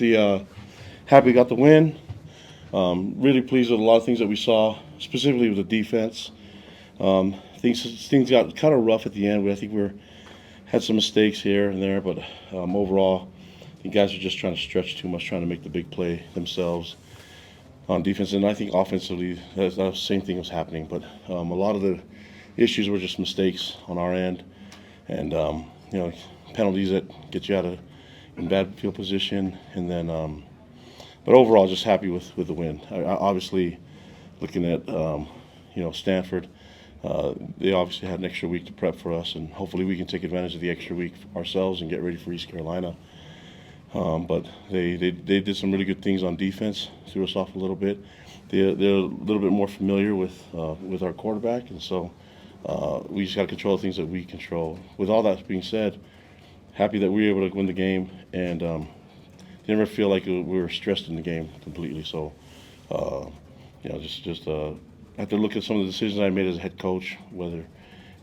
Obviously, happy we got the win. Really pleased with a lot of things that we saw, specifically with the defense. Things got kind of rough at the end. I think we had some mistakes here and there, but overall, the guys are just trying to stretch too much, trying to make the big play themselves on defense. And I think offensively, that same thing was happening. But a lot of the issues were just mistakes on our end, and penalties that get you out of in bad field position, and then. But overall, just happy with the win. Obviously, looking at Stanford, they obviously had an extra week to prep for us, and hopefully we can take advantage of the extra week ourselves and get ready for East Carolina. But they did some really good things on defense, threw us off a little bit. They're a little bit more familiar with our quarterback, and so we just got to control the things that we control. With all that being said, happy that we were able to win the game, and never feel like we were stressed in the game completely. So, just have to look at some of the decisions I made as a head coach, whether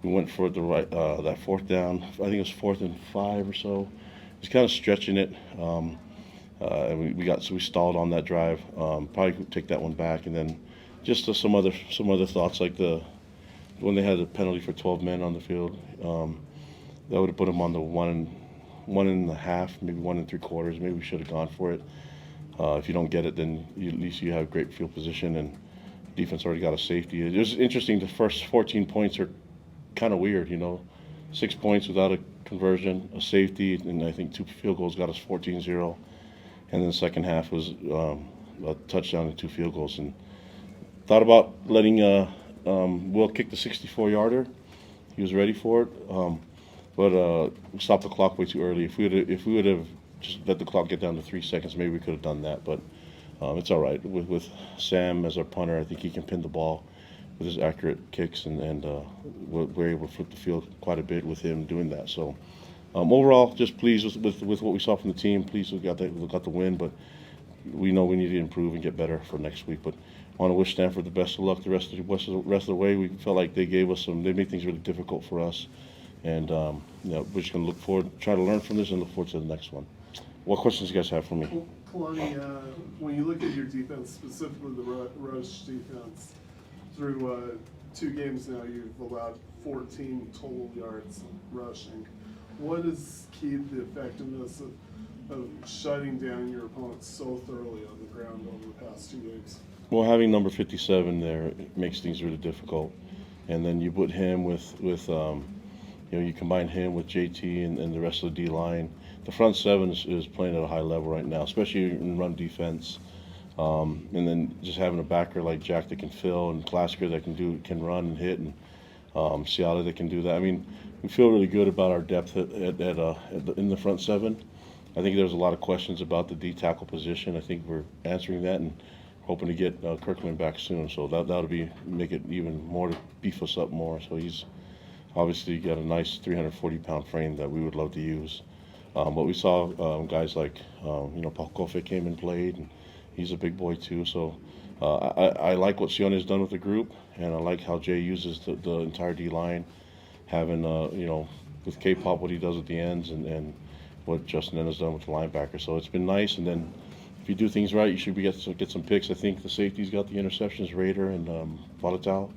we went for the right that fourth down. I think it was 4th and 5 or so. Just kind of stretching it, and we stalled on that drive. Probably could take that one back, and then just some other thoughts like when they had the penalty for 12 men on the field, that would have put them on the 1.5, maybe 1 3/4. Maybe we should have gone for it. If you don't get it, then at least you have great field position, and defense already got a safety. It was interesting. The first 14 points are kind of weird, 6 points without a conversion, a safety, and I think 2 field goals got us 14-0. And then the second half was a touchdown and 2 field goals. And thought about letting Will kick the 64-yarder. He was ready for it. But we stopped the clock way too early. If we would have just let the clock get down to 3 seconds, maybe we could have done that. But it's all right. With Sam as our punter, I think he can pin the ball with his accurate kicks, and we're able to flip the field quite a bit with him doing that. So overall, just pleased with what we saw from the team. Pleased we got the win, but we know we need to improve and get better for next week. But I want to wish Stanford the best of luck the rest of the way. We felt like they made things really difficult for us. And we're just going to look forward, try to learn from this, and look forward to the next one. What questions do you guys have for me? Well, Kalani, when you look at your defense, specifically the rush defense, through 2 games now, you've allowed 14 total yards rushing. What is key to the effectiveness of shutting down your opponents so thoroughly on the ground over the past 2 weeks? Well, having number 57 there makes things really difficult. And then you put him with you combine him with JT and the rest of the D-line. The front 7 is playing at a high level right now, especially in run defense. And then just having a backer like Jack that can fill, and Klasker that can run and hit, and Ciala that can do that. I mean, we feel really good about our depth in the front 7. I think there's a lot of questions about the D tackle position. I think we're answering that and hoping to get Kirkland back soon. So that'll make it even more to beef us up more. So he's obviously got a nice 340-pound frame that we would love to use. But we saw guys like, Paul Kofe came and played, and he's a big boy too. So I like what Sione has done with the group, and I like how Jay uses the entire D-line, having, with K-Pop what he does at the ends, and what Justin N has done with the linebacker. So it's been nice, and then if you do things right, you should get some picks. I think the safeties got the interceptions, Raider and Volatile.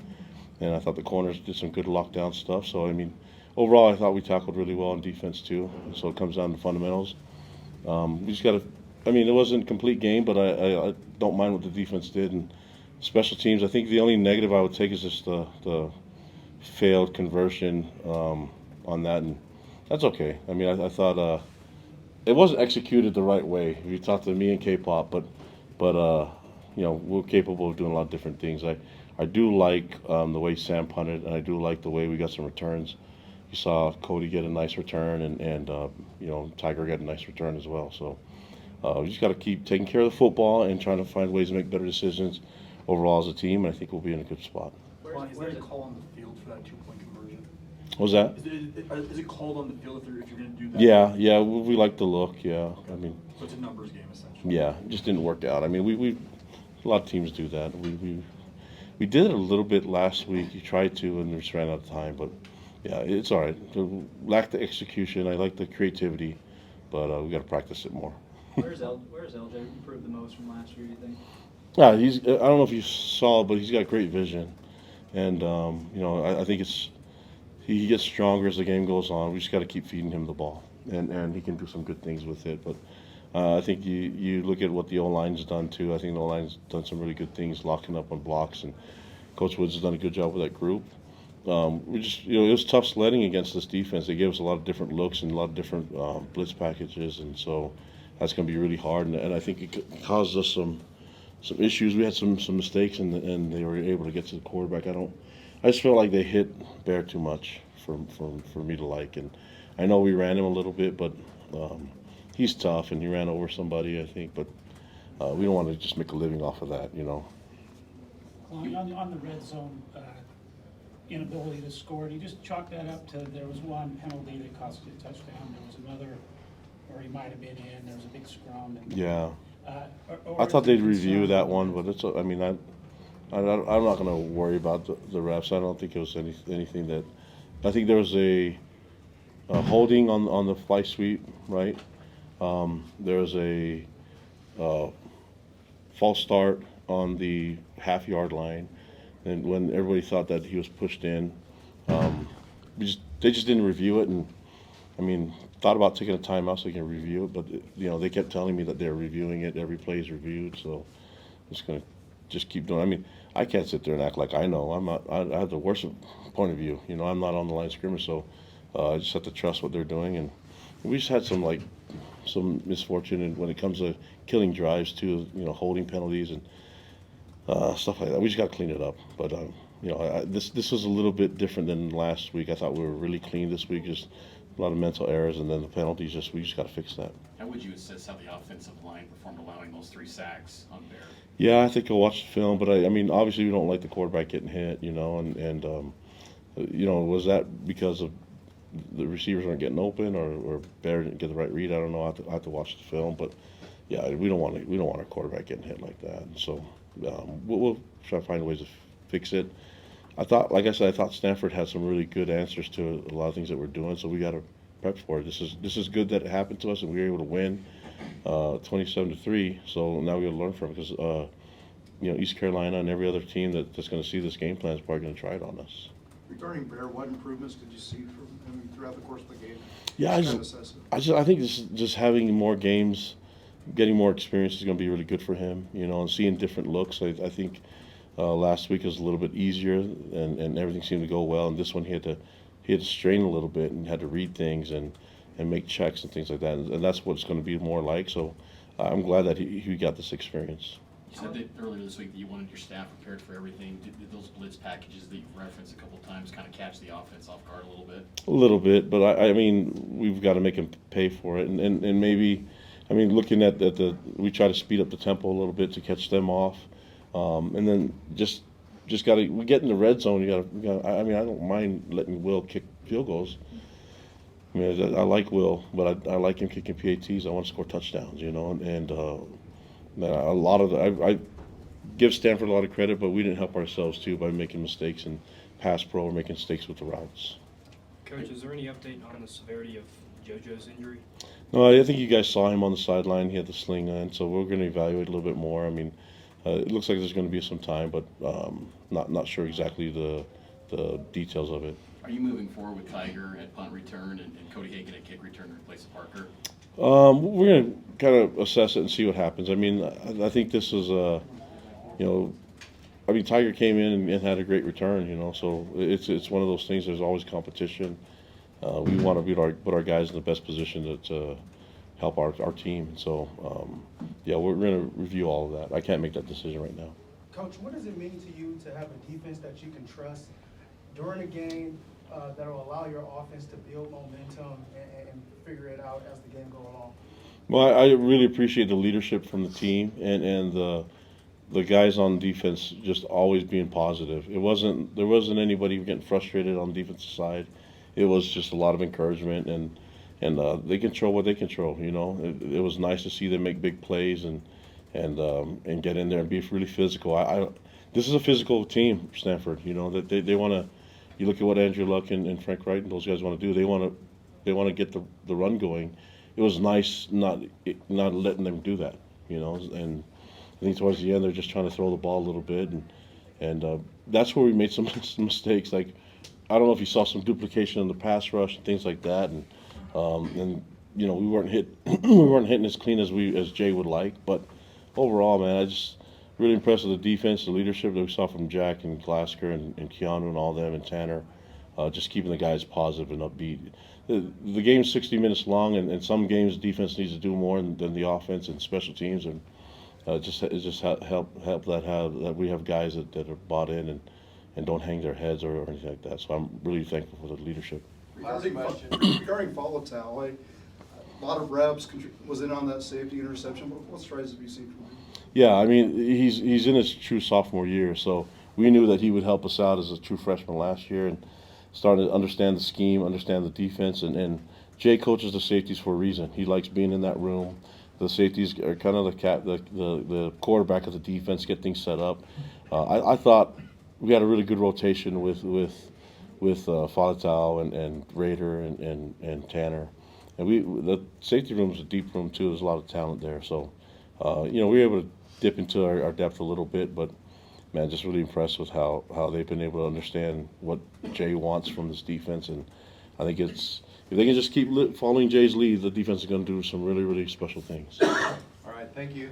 And I thought the corners did some good lockdown stuff. So, I mean, overall, I thought we tackled really well on defense, too. So it comes down to fundamentals. We just got to – it wasn't a complete game, but I don't mind what the defense did. And special teams, I think the only negative I would take is just the failed conversion on that. And that's okay. I thought it wasn't executed the right way. If you talk to me and K-Pop, but we're capable of doing a lot of different things. I do like the way Sam punted, and I do like the way we got some returns. You saw Cody get a nice return, and Tiger get a nice return as well. So we just got to keep taking care of the football and trying to find ways to make better decisions overall as a team, and I think we'll be in a good spot. Is there a call on the field for that 2-point conversion? What was that? Is it called on the field if you're going to do that? Yeah, we like the look, yeah. So it's a numbers game, essentially. Yeah, it just didn't work out. We a lot of teams do that. We did it a little bit last week. You tried to, and we just ran out of time. But, yeah, it's all right. Lack the execution. I like the creativity, but we got to practice it more. Where's LJ improved the most from last year, do you think? Yeah, I don't know if you saw, but he's got great vision, and I think he gets stronger as the game goes on. We just got to keep feeding him the ball, and he can do some good things with it. But I think you look at what the O-line's done too. I think the O-line's done some really good things, locking up on blocks, and Coach Woods has done a good job with that group. We just, it was tough sledding against this defense. They gave us a lot of different looks and a lot of different blitz packages, and so that's going to be really hard. And I think it caused us some issues. We had some mistakes, and they were able to get to the quarterback. I just felt like they hit Bear too much for me to like. And I know we ran him a little bit, but he's tough, and he ran over somebody, I think. But we don't want to just make a living off of that, Well, on the red zone inability to score, do you just chalk that up to there was one penalty that cost you a touchdown, there was another where he might have been in, there was a big scrum. And, Yeah. or I thought is it they'd review concern- that one, but I'm not going to worry about the refs. I don't think it was anything that. I think there was a holding on the fly sweep, right? There was a false start on the half-yard line, and when everybody thought that he was pushed in, they just didn't review it, and thought about taking a timeout so they can review it, but they kept telling me that they're reviewing it. Every play is reviewed, so I'm just gonna keep doing. I can't sit there and act like I know. I'm not. I have the worst point of view. I'm not on the line of scrimmage, so I just have to trust what they're doing. And we just had some misfortune, and when it comes to killing drives too, holding penalties and stuff like that. We just got to clean it up. But this was a little bit different than last week. I thought we were really clean this week. Just a lot of mental errors, and then the penalties. We just got to fix that. How would you assess how the offensive line performed, allowing those 3 sacks on Bear? Yeah, I think I'll watch the film, but obviously we don't like the quarterback getting hit, and was that because of the receivers weren't getting open, or Bear didn't get the right read? I don't know. I have to watch the film, but yeah, we don't want our quarterback getting hit like that. So we'll try to find ways to fix it. I thought Stanford had some really good answers to a lot of things that we're doing, so we got to prep for it. This is good that it happened to us, and we were able to win 27-3. So now we got to learn from it, because East Carolina and every other team that's going to see this game plan is probably going to try it on us. Regarding Bear, what improvements did you see from him throughout the course of the game? Yeah, I think just having more games, getting more experience is going to be really good for him. And seeing different looks. I think last week was a little bit easier, and everything seemed to go well. And this one he had to strain a little bit and had to read things and make checks and things like that. And that's what it's going to be more like. So I'm glad that he got this experience. You said that earlier this week that you wanted your staff prepared for everything. Did those blitz packages that you've referenced a couple of times kind of catch the offense off guard a little bit? A little bit, but we've got to make him pay for it. And maybe, looking at we try to speed up the tempo a little bit to catch them off. And then just got to, we get in the red zone, I don't mind letting Will kick field goals. I like Will, but I like him kicking PATs. I want to score touchdowns, and a lot of I give Stanford a lot of credit, but we didn't help ourselves too by making mistakes in pass pro or making mistakes with the routes. Coach, is there any update on the severity of JoJo's injury? No, I think you guys saw him on the sideline. He had the sling on, so we're going to evaluate a little bit more. It looks like there's going to be some time, but not sure exactly the details of it. Are you moving forward with Tiger at punt return and Cody Hagan at kick return to replace Parker? We're going to kind of assess it and see what happens. I think this is Tiger came in and had a great return, so it's one of those things. There's always competition. We want to put our guys in the best position to help our team. So, we're going to review all of that. I can't make that decision right now. Coach, what does it mean to you to have a defense that you can trust during a game that will allow your offense to build momentum and figure it out as the game goes along? Well, I really appreciate the leadership from the team and the guys on defense just always being positive. There wasn't anybody getting frustrated on the defensive side. It was just a lot of encouragement, and they control what they control. It was nice to see them make big plays and get in there and be really physical. This is a physical team, Stanford. That they want to. You look at what Andrew Luck and Frank Wright and those guys want to do. They want to get the run going. it was nice not letting them do that, you know. And I think towards the end they're just trying to throw the ball a little bit, and that's where we made some mistakes. Like I don't know if you saw some duplication in the pass rush and things like that, and you know we weren't hitting as clean as Jay would like. But overall, man, I just really impressed with the defense, the leadership that we saw from Jack and Glasker and Keanu and all them and Tanner, just keeping the guys positive and upbeat. The game's 60 minutes long, and some games defense needs to do more than the offense and special teams, and it just help that we have guys that are bought in and don't hang their heads or anything like that. So I'm really thankful for the leadership. Regarding Volatile, a lot of reps was in on that safety interception. What strides have you seen from him? Yeah, I mean he's in his true sophomore year, so we knew that he would help us out as a true freshman last year and started to understand the scheme, understand the defense, and Jay coaches the safeties for a reason. He likes being in that room. The safeties are kind of the quarterback of the defense, get things set up. I thought we had a really good rotation with Falatau and Raider and Tanner, and the safety room is a deep room too. There's a lot of talent there, so you know we were able to dip into our depth a little bit, but man, just really impressed with how they've been able to understand what Jay wants from this defense, and I think if they can just keep following Jay's lead, the defense is going to do some really, really special things. All right, thank you.